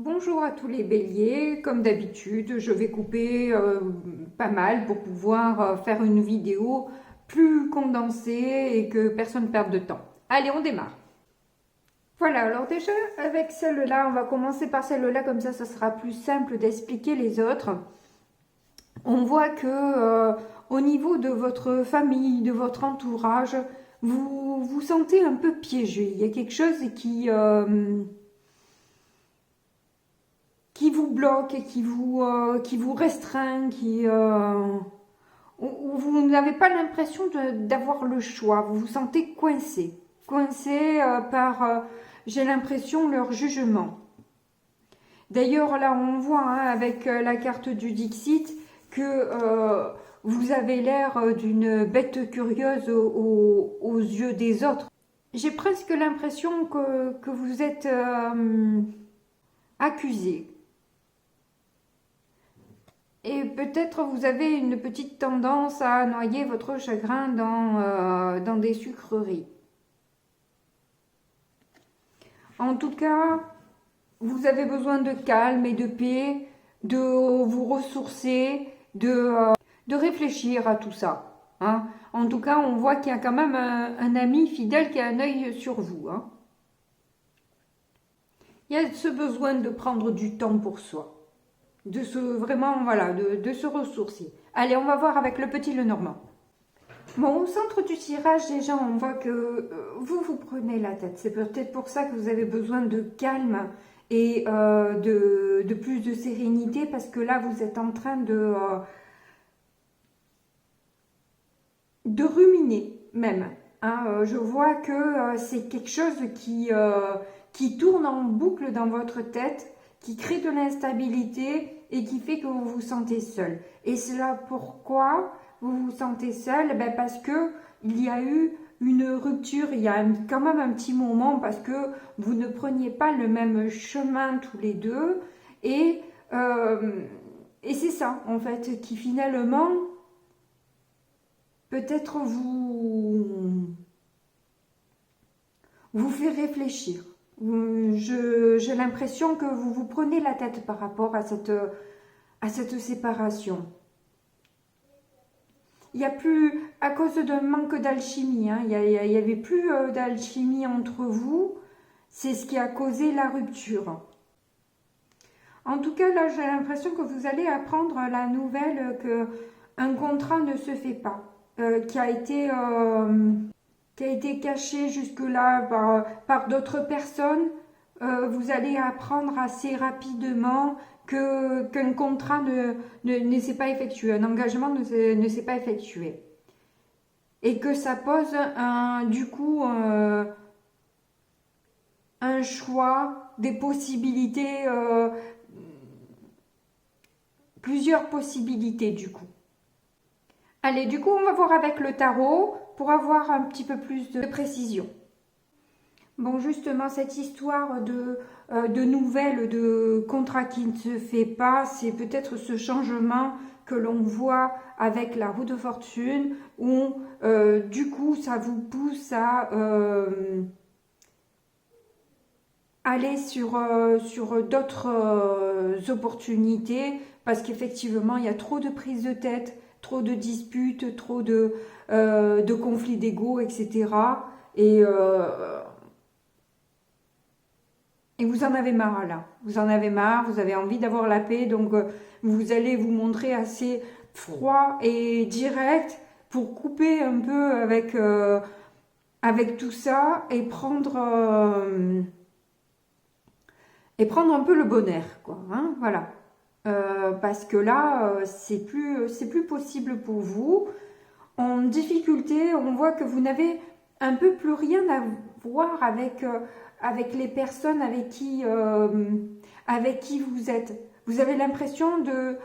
Bonjour à tous les béliers, comme d'habitude, je vais couper pas mal pour pouvoir faire une vidéo plus condensée et que personne ne perde de temps. Allez, on démarre. Voilà, alors déjà avec celle-là, on va commencer par celle-là, comme ça sera plus simple d'expliquer les autres. On voit que au niveau de votre famille, de votre entourage, vous vous sentez un peu piégé. Il y a quelque chose qui vous bloque, qui vous restreint, où vous n'avez pas l'impression d'avoir le choix. Vous vous sentez coincé. Coincé par, j'ai l'impression, leur jugement. D'ailleurs, là, on voit avec la carte du Dixit que vous avez l'air d'une bête curieuse aux yeux des autres. J'ai presque l'impression que vous êtes accusé. Et peut-être vous avez une petite tendance à noyer votre chagrin dans des sucreries. En tout cas, vous avez besoin de calme et de paix, de vous ressourcer, de réfléchir à tout ça. Hein. En tout cas, on voit qu'il y a quand même un ami fidèle qui a un œil sur vous. Hein. Il y a ce besoin de prendre du temps pour soi. De se ressourcer. Allez, on va voir avec le petit Lenormand. Bon, au centre du tirage, déjà, on voit que vous prenez la tête. C'est peut-être pour ça que vous avez besoin de calme et de plus de sérénité, parce que là, vous êtes en train de ruminer, même. Hein. Je vois que c'est quelque chose qui tourne en boucle dans votre tête, qui crée de l'instabilité et qui fait que vous vous sentez seul. Et cela, pourquoi vous vous sentez seul? Parce que il y a eu une rupture, il y a quand même un petit moment, parce que vous ne preniez pas le même chemin tous les deux. Et c'est ça, en fait, qui finalement, peut-être vous fait réfléchir. J'ai l'impression que vous vous prenez la tête par rapport à cette séparation. Il n'y a plus, à cause d'un manque d'alchimie, hein, il n'y avait plus d'alchimie entre vous. C'est ce qui a causé la rupture. En tout cas, là, j'ai l'impression que vous allez apprendre la nouvelle qu'un contrat ne se fait pas, qui a été caché jusque-là par d'autres personnes. Vous allez apprendre assez rapidement qu'un contrat ne s'est pas effectué, un engagement ne s'est pas effectué. Et que ça pose du coup un choix, des possibilités, plusieurs possibilités du coup. Allez, du coup, on va voir avec le tarot pour avoir un petit peu plus de précision. Bon, justement, cette histoire de nouvelles, de contrat qui ne se fait pas, c'est peut-être ce changement que l'on voit avec la roue de fortune, où du coup, ça vous pousse à aller sur d'autres opportunités, parce qu'effectivement, il y a trop de prises de tête, trop de disputes, trop de conflits d'ego, etc. Et vous en avez marre là, vous en avez marre, vous avez envie d'avoir la paix, donc vous allez vous montrer assez froid et direct pour couper un peu avec tout ça et prendre un peu le bon air, quoi. Hein, voilà. Parce que là, c'est plus possible pour vous. En difficulté, on voit que vous n'avez un peu plus rien à voir avec les personnes avec qui vous êtes. Vous avez l'impression de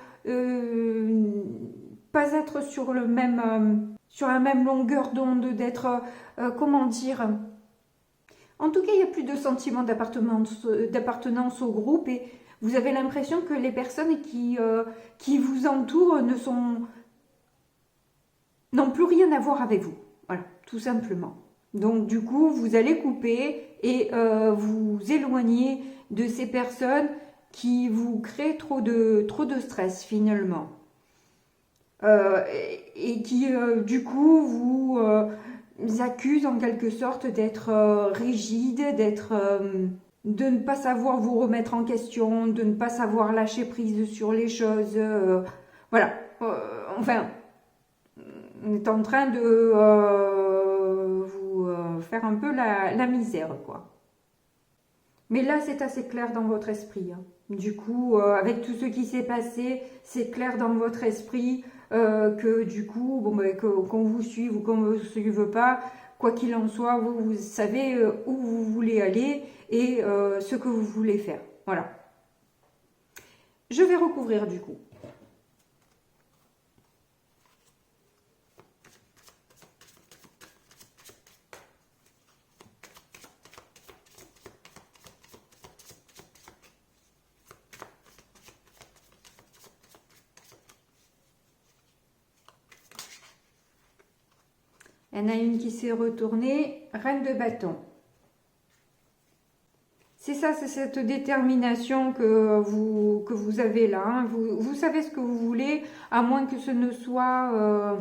pas être sur la même longueur d'onde, d'être, comment dire... En tout cas, il n'y a plus de sentiment d'appartenance au groupe, et vous avez l'impression que les personnes qui vous entourent n'ont plus rien à voir avec vous. Voilà, tout simplement. Donc du coup, vous allez couper et vous éloigner de ces personnes qui vous crée trop de stress finalement. Et qui du coup vous accuse en quelque sorte d'être rigide, de ne pas savoir vous remettre en question, de ne pas savoir lâcher prise sur les choses. Voilà. Enfin, on est en train de vous faire un peu la misère, quoi. Mais là, c'est assez clair dans votre esprit, hein. Du coup, avec tout ce qui s'est passé, c'est clair dans votre esprit que du coup, bon, ben, qu'on vous suive ou qu'on ne vous suive pas, quoi qu'il en soit, vous savez où vous voulez aller et ce que vous voulez faire. Voilà. Je vais recouvrir du coup. Il y en a une qui s'est retournée, reine de bâton. C'est ça, c'est cette détermination que vous avez là, hein. Vous savez ce que vous voulez, à moins que ce ne soit,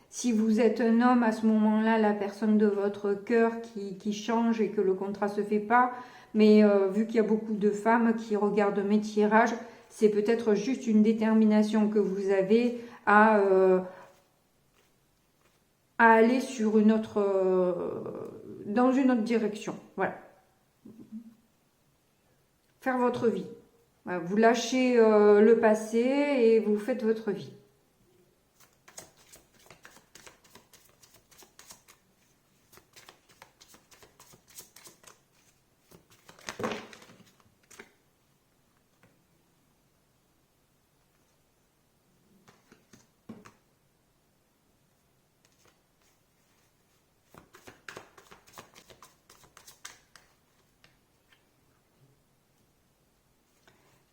si vous êtes un homme, à ce moment-là, la personne de votre cœur qui change et que le contrat se fait pas. Mais vu qu'il y a beaucoup de femmes qui regardent mes tirages, c'est peut-être juste une détermination que vous avez à aller sur une autre, dans une autre direction. Voilà. Faire votre vie. Voilà, vous lâchez le passé et vous faites votre vie.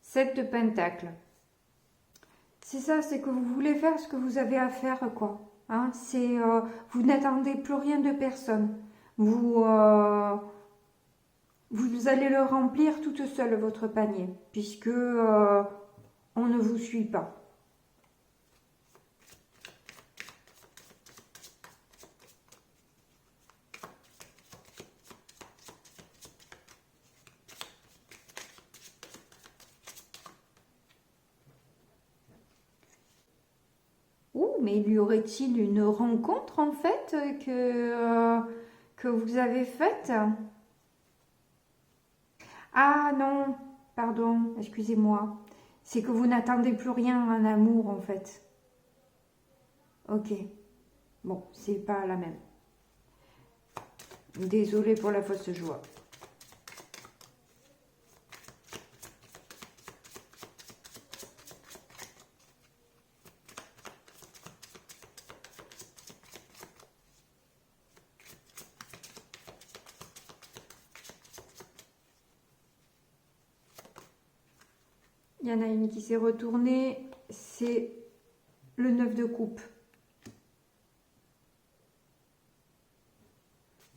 Sept de pentacles. C'est ça, c'est que vous voulez faire ce que vous avez à faire, quoi. Hein, c'est, vous n'attendez plus rien de personne. Vous allez le remplir toute seule, votre panier, puisque on ne vous suit pas. Mais y aurait-il une rencontre en fait que vous avez faite? Ah non, pardon, excusez-moi. C'est que vous n'attendez plus rien en amour en fait. Ok, bon, c'est pas la même. Désolée pour la fausse joie. Il y en a une qui s'est retournée, c'est le 9 de coupe.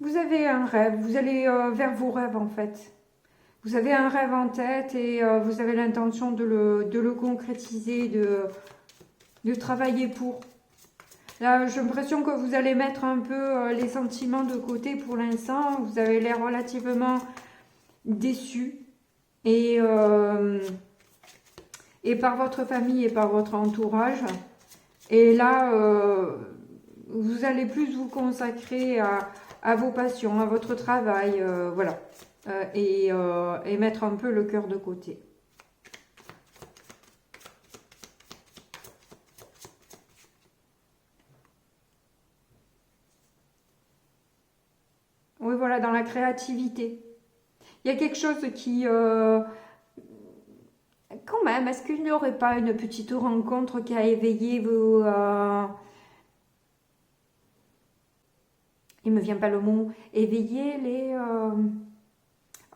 Vous avez un rêve, vous allez vers vos rêves en fait. Vous avez un rêve en tête et vous avez l'intention de le concrétiser, de travailler pour. Là, j'ai l'impression que vous allez mettre un peu les sentiments de côté pour l'instant. Vous avez l'air relativement déçu. Et par votre famille et par votre entourage. Et là, vous allez plus vous consacrer à vos passions, à votre travail, voilà. Et mettre un peu le cœur de côté. Oui, voilà, dans la créativité. Il y a quelque chose qui... quand même, est-ce qu'il n'y aurait pas une petite rencontre qui a éveillé vos... il me vient pas le mot. Éveiller les...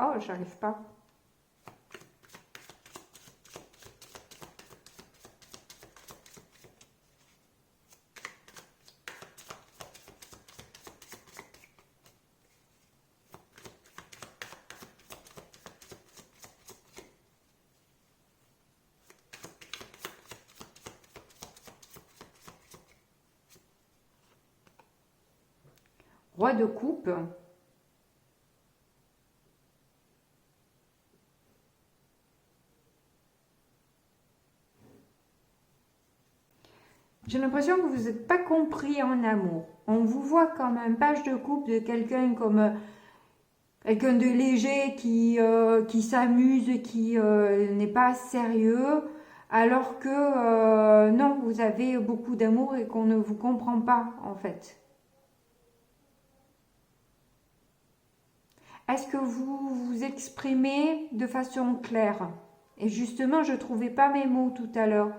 Oh, j'arrive pas. Roi de coupe. J'ai l'impression que vous n'êtes pas compris en amour. On vous voit comme un page de coupe de quelqu'un comme quelqu'un de léger qui s'amuse, qui n'est pas sérieux, alors que non, vous avez beaucoup d'amour et qu'on ne vous comprend pas en fait. Est-ce que vous vous exprimez de façon claire? Et justement, je ne trouvais pas mes mots tout à l'heure.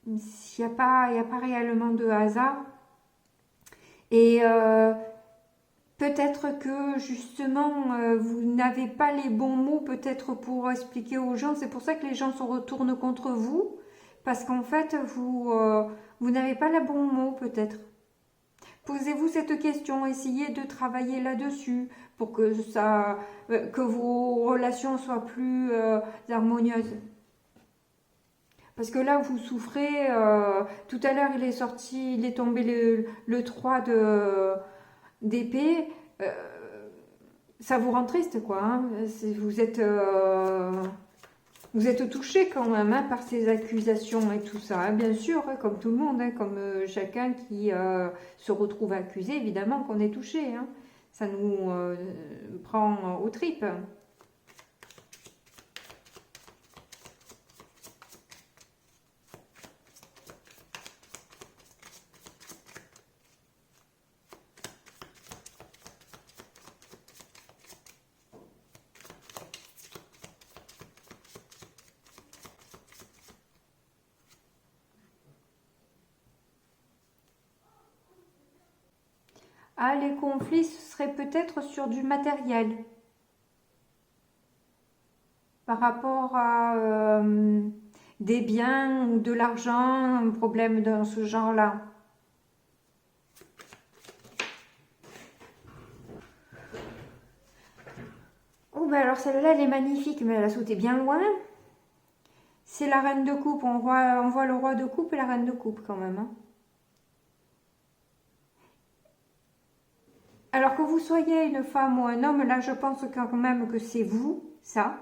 Il n'y a pas réellement de hasard. Et peut-être que justement, vous n'avez pas les bons mots peut-être pour expliquer aux gens. C'est pour ça que les gens se retournent contre vous. Parce qu'en fait, vous n'avez pas le bon mot peut-être. Posez-vous cette question, essayez de travailler là-dessus pour que vos relations soient plus harmonieuses. Parce que là, vous souffrez. Tout à l'heure, il est tombé le 3 d'épée. Ça vous rend triste, quoi. Hein. Vous êtes touché quand même par ces accusations et tout ça. Hein. Bien sûr, hein, comme tout le monde, hein, comme chacun qui se retrouve accusé, évidemment qu'on est touché. Hein. Ça nous prend aux tripes. Ah, les conflits, ce serait peut-être sur du matériel. Par rapport à des biens ou de l'argent, un problème dans ce genre-là. Oh, ben alors celle-là, elle est magnifique, mais elle a sauté bien loin. C'est la reine de coupe. On voit le roi de coupe et la reine de coupe quand même. Hein. Alors que vous soyez une femme ou un homme, là je pense quand même que c'est vous, ça.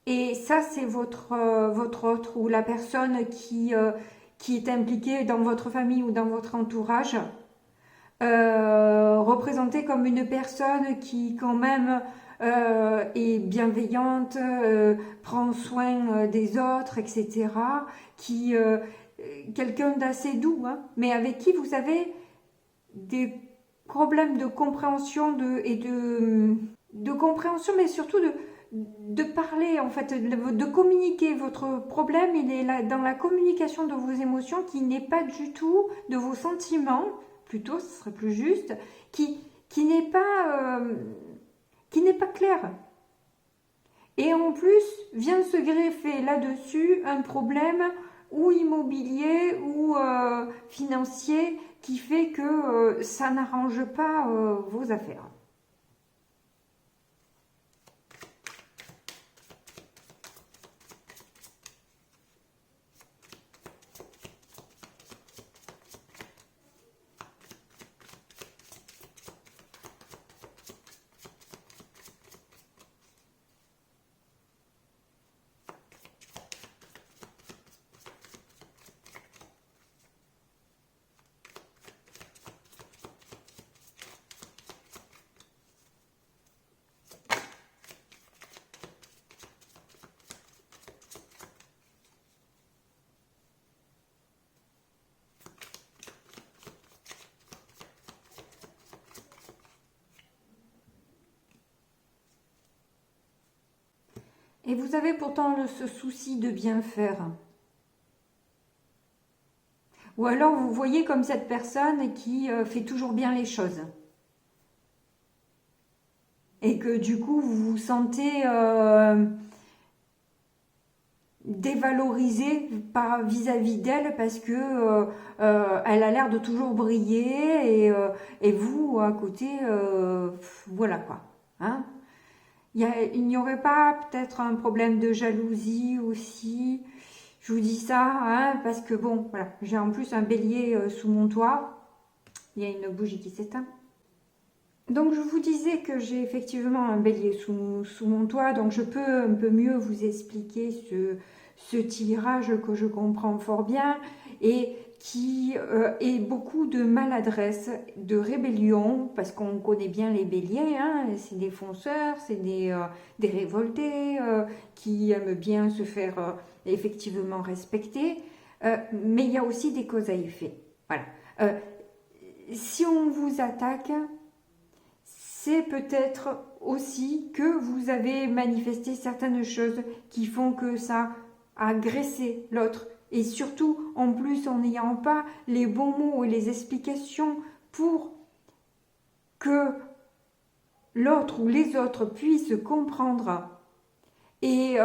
Et ça c'est votre autre ou la personne qui est impliquée dans votre famille ou dans votre entourage. Représentée comme une personne qui quand même est bienveillante, prend soin des autres, etc. Quelqu'un d'assez doux, hein, mais avec qui vous avez des problème de compréhension de compréhension, mais surtout de parler, en fait, de communiquer. Votre problème, il est là, dans la communication de vos émotions, qui n'est pas du tout de vos sentiments, plutôt, ce serait plus juste, qui n'est pas clair. Et en plus, vient se greffer là-dessus un problème ou immobilier ou financier qui fait que ça n'arrange pas vos affaires. Et vous avez pourtant ce souci de bien faire. Ou alors vous voyez comme cette personne qui fait toujours bien les choses. Et que du coup vous vous sentez dévalorisé vis-à-vis d'elle parce que elle a l'air de toujours briller et vous à côté, voilà quoi. Hein? Il n'y aurait pas peut-être un problème de jalousie aussi. Je vous dis ça, hein, parce que bon, voilà, j'ai en plus un bélier sous mon toit. Il y a une bougie qui s'éteint. Donc je vous disais que j'ai effectivement un bélier sous mon toit, donc je peux un peu mieux vous expliquer ce tirage que je comprends fort bien et qui est beaucoup de maladresse, de rébellion, parce qu'on connaît bien les béliers, hein, c'est des fonceurs, c'est des révoltés qui aiment bien se faire effectivement respecter, mais il y a aussi des causes à effet. Voilà. Si on vous attaque, c'est peut-être aussi que vous avez manifesté certaines choses qui font que ça a agressé l'autre. Et surtout, en plus, en n'ayant pas les bons mots et les explications pour que l'autre ou les autres puissent comprendre et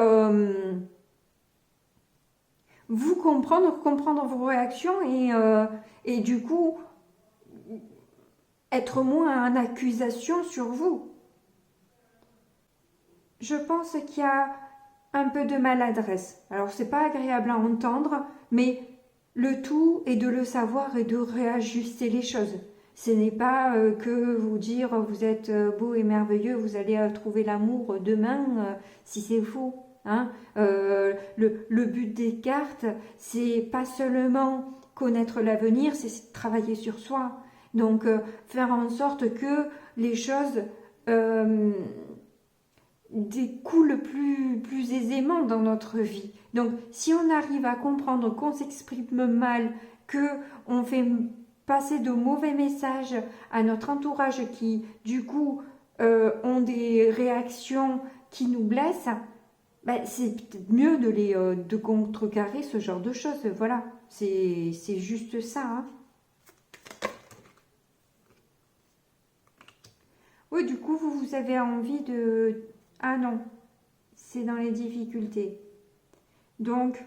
vous comprendre vos réactions et du coup être moins en accusation sur vous. Je pense qu'il y a un peu de maladresse. Alors c'est pas agréable à entendre, mais le tout est de le savoir et de réajuster les choses. Ce n'est pas que vous dire vous êtes beau et merveilleux, vous allez trouver l'amour demain, si c'est faux. Hein. Le but des cartes, c'est pas seulement connaître l'avenir, c'est travailler sur soi. Donc faire en sorte que les choses découlent plus aisément dans notre vie. Donc si on arrive à comprendre qu'on s'exprime mal, qu'on fait passer de mauvais messages à notre entourage qui du coup ont des réactions qui nous blessent, ben, c'est peut-être mieux de contrecarrer ce genre de choses. Voilà, c'est juste ça. Hein. Oui, du coup, vous avez envie de... Ah non, c'est dans les difficultés. Donc,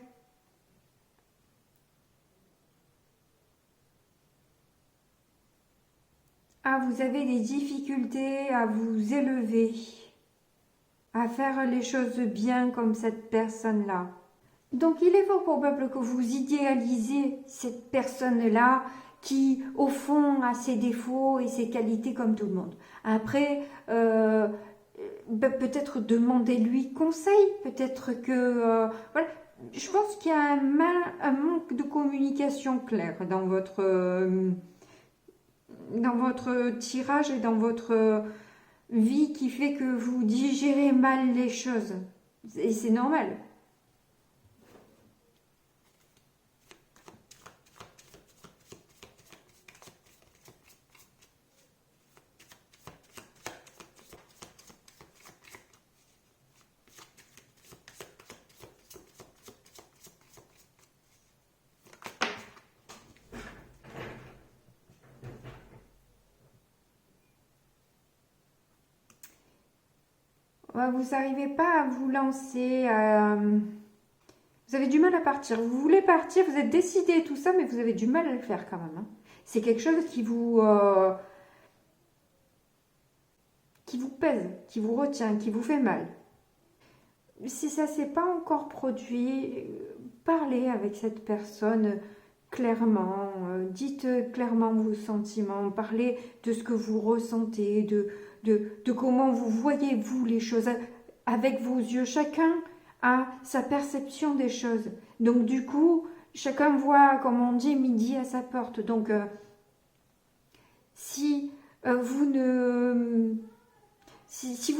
vous avez des difficultés à vous élever, à faire les choses bien comme cette personne-là. Donc, il est fort probable que vous idéalisez cette personne-là qui, au fond, a ses défauts et ses qualités comme tout le monde. Après, peut-être demandez-lui conseil, peut-être que... voilà. Je pense qu'il y a un manque de communication claire dans votre tirage et dans votre vie qui fait que vous digérez mal les choses. Et c'est normal. Vous n'arrivez pas à vous lancer, vous avez du mal à partir. Vous voulez partir, vous êtes décidé tout ça, mais vous avez du mal à le faire quand même. Hein. C'est quelque chose qui vous pèse, qui vous retient, qui vous fait mal. Si ça ne s'est pas encore produit, parlez avec cette personne clairement, dites clairement vos sentiments, parlez de ce que vous ressentez, de comment vous voyez vous les choses avec vos yeux. Chacun a sa perception des choses. Donc du coup, chacun voit, comme on dit, midi à sa porte. Donc si vous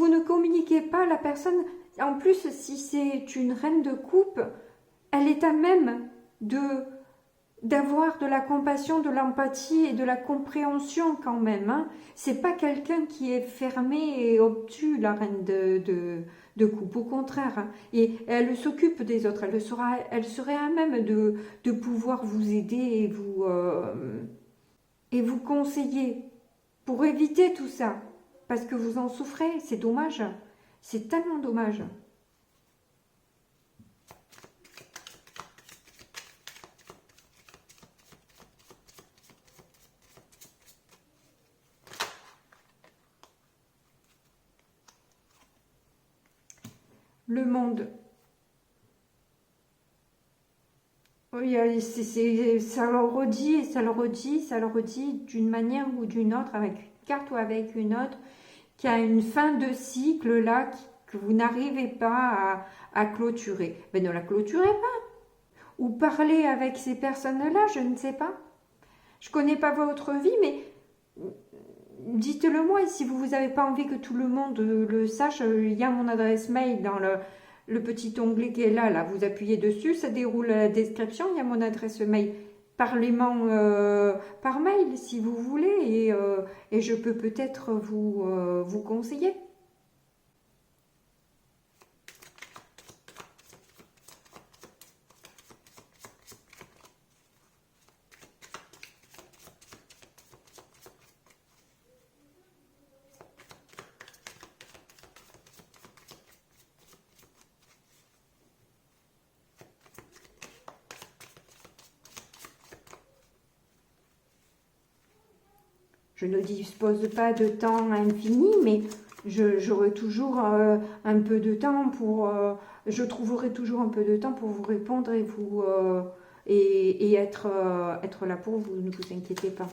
ne communiquez pas, la personne, en plus si c'est une reine de coupe, elle est à même d'avoir de la compassion, de l'empathie et de la compréhension quand même. Hein. C'est pas quelqu'un qui est fermé et obtus, la reine de coupe, au contraire. Hein. Et elle s'occupe des autres, elle serait à même de pouvoir vous aider et vous conseiller pour éviter tout ça. Parce que vous en souffrez, c'est dommage. C'est tellement dommage. Le monde. Oui, ça le redit, et ça le redit, ça le redit d'une manière ou d'une autre, avec une carte ou avec une autre, qu'il y a une fin de cycle là que vous n'arrivez pas à clôturer. Mais ne la clôturez pas. Ou parler avec ces personnes-là, je ne sais pas. Je connais pas votre vie, mais dites-le moi. Et si vous n'avez pas envie que tout le monde le sache, il y a mon adresse mail dans le petit onglet qui est là. Vous appuyez dessus, ça déroule la description. Il y a mon adresse mail. Parlez-moi par mail si vous voulez et je peux peut-être vous conseiller. Je ne dispose pas de temps infini, mais j'aurai toujours un peu de temps pour... je trouverai toujours un peu de temps pour vous répondre et être là pour vous, ne vous inquiétez pas.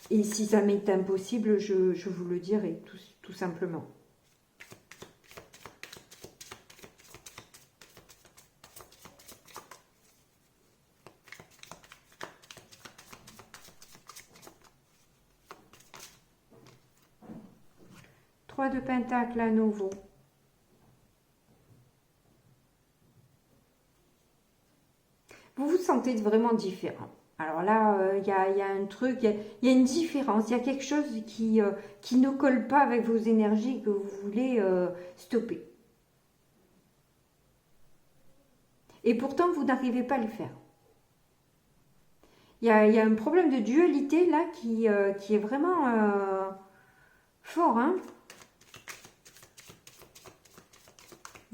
Et si ça m'est impossible, je vous le dirai, tout simplement. Trois de Pentacle à nouveau. Vous vous sentez vraiment différent. Alors là, il y a un truc, il y a une différence, il y a quelque chose qui ne colle pas avec vos énergies que vous voulez stopper. Et pourtant, vous n'arrivez pas à le faire. Il y a un problème de dualité là qui est vraiment fort. Hein.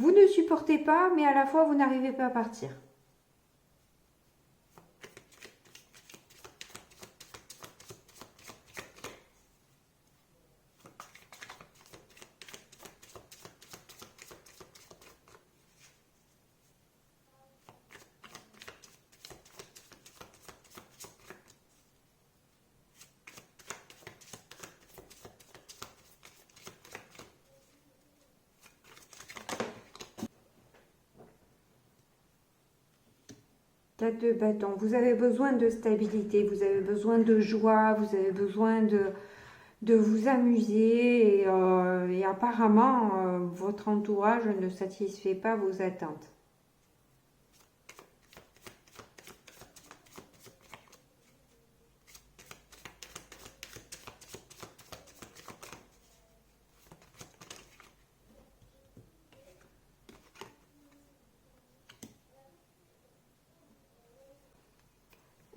Vous ne supportez pas, mais à la fois, vous n'arrivez pas à partir. Quatre de bâton. Vous avez besoin de stabilité, vous avez besoin de joie, vous avez besoin de vous amuser et apparemment, votre entourage ne satisfait pas vos attentes.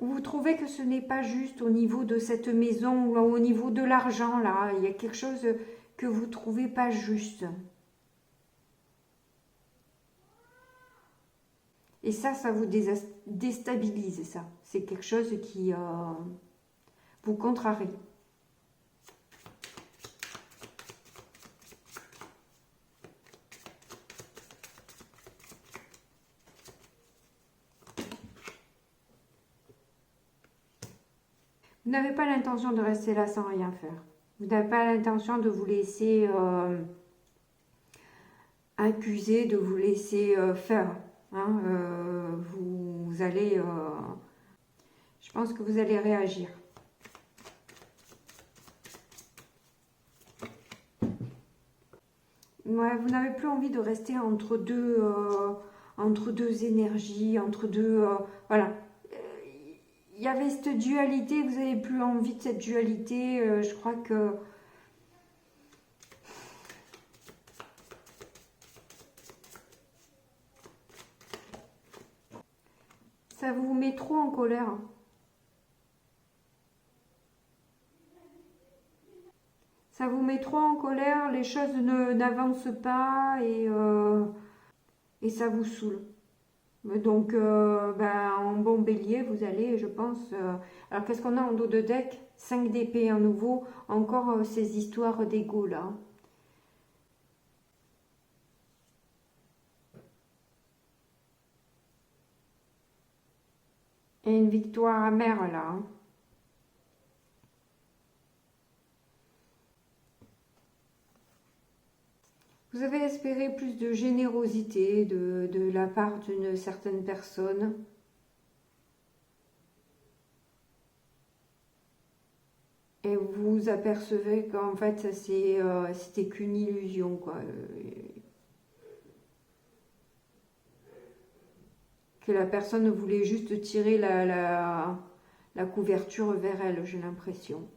Vous trouvez que ce n'est pas juste au niveau de cette maison ou au niveau de l'argent, là. Il y a quelque chose que vous ne trouvez pas juste. Et ça vous déstabilise, ça. C'est quelque chose qui vous contrarie. Vous n'avez pas l'intention de rester là sans rien faire. Vous n'avez pas l'intention de vous laisser accuser, de vous laisser faire. Hein, vous allez... je pense que vous allez réagir. Ouais, vous n'avez plus envie de rester entre deux énergies, entre deux... voilà. Il y avait cette dualité, vous n'avez plus envie de cette dualité. Je crois que... ça vous met trop en colère. Ça vous met trop en colère, les choses n'avancent pas et ça vous saoule. Donc, en bon bélier, vous allez, je pense... alors, qu'est-ce qu'on a en dos de deck? 5 d'épée à nouveau. Encore ces histoires d'ego, là. Et une victoire amère là. Hein. Vous avez espéré plus de générosité de la part d'une certaine personne. Et vous vous apercevez qu'en fait, c'était qu'une illusion, quoi. Que la personne voulait juste tirer la couverture vers elle, j'ai l'impression.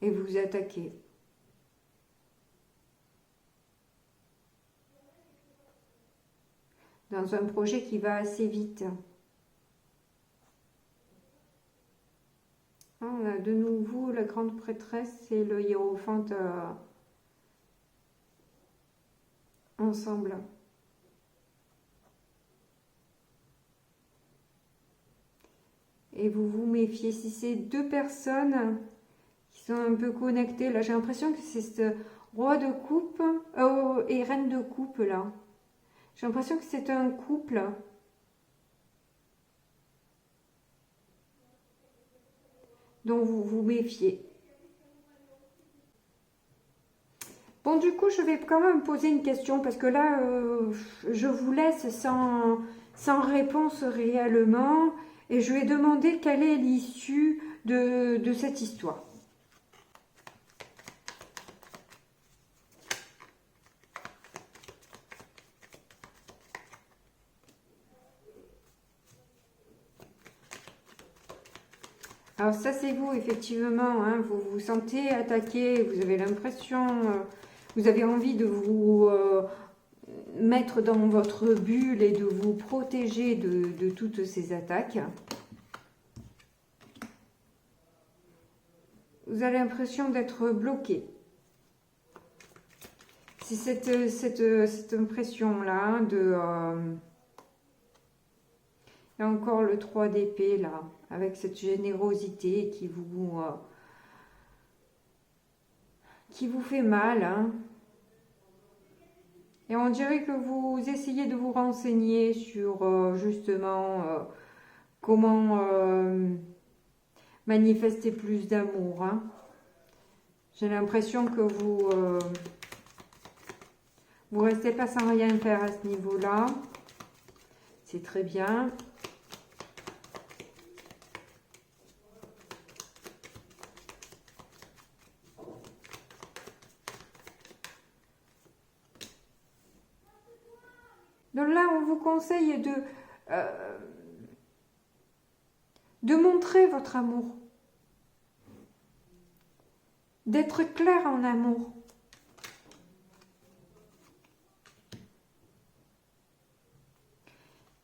Et vous attaquez. Dans un projet qui va assez vite. On a de nouveau la grande prêtresse et le hiérophante ensemble. Et vous vous méfiez. Si c'est deux personnes qui sont un peu connectées, là j'ai l'impression que c'est ce roi de coupe et reine de coupe là. J'ai l'impression que c'est un couple. Donc vous vous méfiez. Bon, du coup, je vais quand même poser une question parce que là, je vous laisse sans réponse réellement et je vais demander quelle est l'issue de cette histoire. Alors ça, c'est vous, effectivement, hein, vous vous sentez attaqué, vous avez l'impression, vous avez envie de vous mettre dans votre bulle et de vous protéger de toutes ces attaques. Vous avez l'impression d'être bloqué. C'est cette impression-là hein, de... il y a encore le 3 d'épée, là, avec cette générosité qui vous fait mal. Hein. Et on dirait que vous essayez de vous renseigner sur justement comment manifester plus d'amour. Hein. J'ai l'impression que vous restez pas sans rien faire à ce niveau-là. C'est très bien. Donc là, on vous conseille de montrer votre amour, d'être clair en amour.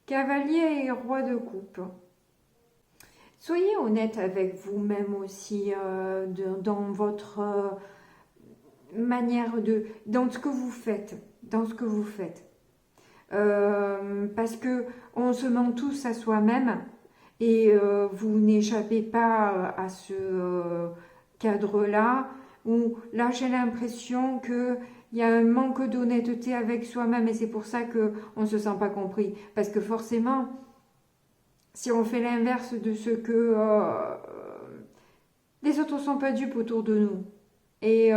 Cavalier et roi de coupe. Soyez honnête avec vous-même aussi dans votre manière dans ce que vous faites, parce que on se ment tous à soi-même et vous n'échappez pas à ce cadre-là où là j'ai l'impression que il y a un manque d'honnêteté avec soi-même et c'est pour ça qu'on ne se sent pas compris. Parce que forcément, si on fait l'inverse de ce que les autres ne sont pas dupes autour de nous. Et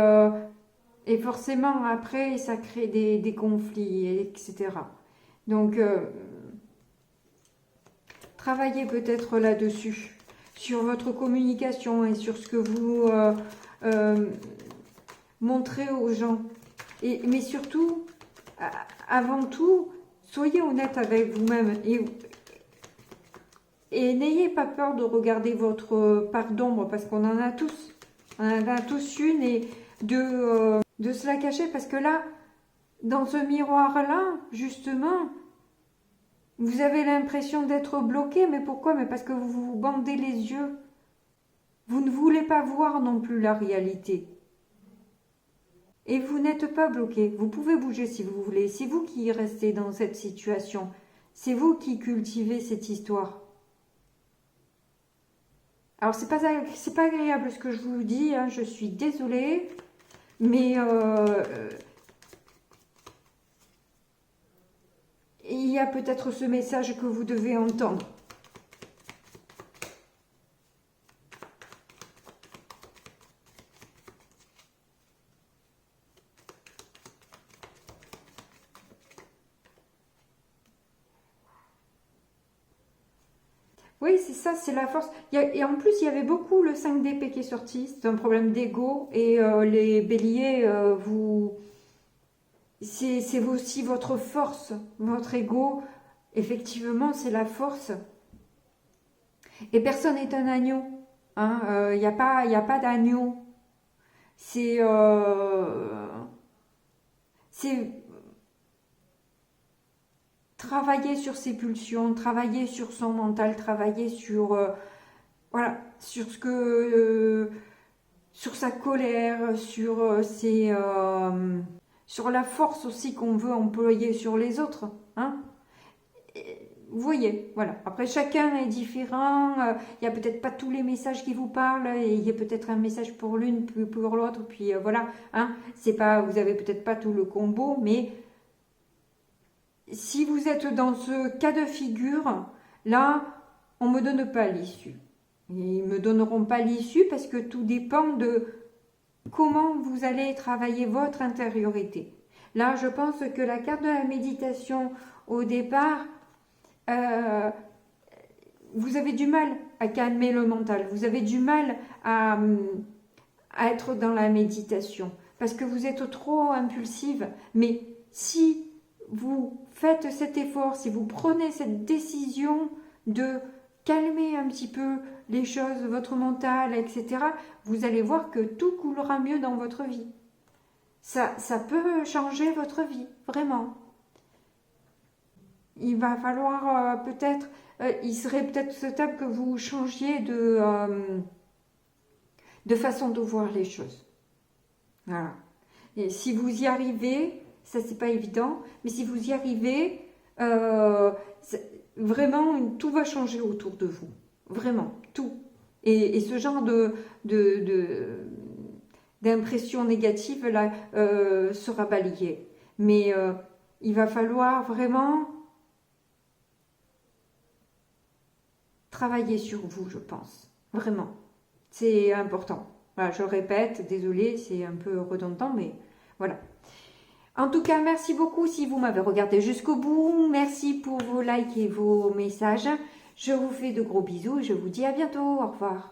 forcément, après, ça crée des conflits, etc. Donc, travaillez peut-être là-dessus, sur votre communication et sur ce que vous montrez aux gens. Mais surtout, avant tout, soyez honnête avec vous-même et n'ayez pas peur de regarder votre part d'ombre parce qu'on en a tous. On en a tous une et de se la cacher parce que là, dans ce miroir-là, justement, vous avez l'impression d'être bloqué. Mais pourquoi? Mais parce que vous vous bandez les yeux. Vous ne voulez pas voir non plus la réalité. Et vous n'êtes pas bloqué. Vous pouvez bouger si vous voulez. C'est vous qui restez dans cette situation. C'est vous qui cultivez cette histoire. Alors, c'est pas agréable ce que je vous dis. Hein, je suis désolée. Mais il y a peut-être ce message que vous devez entendre. Oui, c'est ça, c'est la force. Et en plus, il y avait beaucoup le 5 d'épée qui est sorti. C'est un problème d'ego. Et les béliers, c'est aussi votre force, votre ego. Effectivement, c'est la force. Et personne n'est un agneau. Hein. Il n'y a pas d'agneau. C'est travailler sur ses pulsions, travailler sur son mental, travailler sur voilà, sur ce que sur sa colère, sur sur la force aussi qu'on veut employer sur les autres, hein. Vous voyez, voilà. Après, chacun est différent. Il n'y a peut-être pas tous les messages qui vous parlent. Et il y a peut-être un message pour l'une, puis pour l'autre. Puis voilà, hein. C'est pas, vous avez peut-être pas tout le combo, mais si vous êtes dans ce cas de figure, là, on ne me donne pas l'issue. Ils ne me donneront pas l'issue parce que tout dépend de comment vous allez travailler votre intériorité. Là, je pense que la carte de la méditation, au départ, vous avez du mal à calmer le mental. Vous avez du mal à être dans la méditation parce que vous êtes trop impulsive. Mais si vous faites cet effort, si vous prenez cette décision de calmer un petit peu les choses, votre mental, etc., vous allez voir que tout coulera mieux dans votre vie. Ça peut changer votre vie, vraiment. Il va falloir peut-être, il serait peut-être souhaitable que vous changiez de façon de voir les choses. Voilà. Et si vous y arrivez, ça c'est pas évident, mais si vous y arrivez, vraiment tout va changer autour de vous. Vraiment, tout. Et ce genre d'impression négative là sera balayé. Mais il va falloir vraiment travailler sur vous, je pense. Vraiment. C'est important. Voilà, je répète, désolée, c'est un peu redondant, mais voilà. En tout cas, merci beaucoup si vous m'avez regardé jusqu'au bout. Merci pour vos likes et vos messages. Je vous fais de gros bisous et je vous dis à bientôt. Au revoir.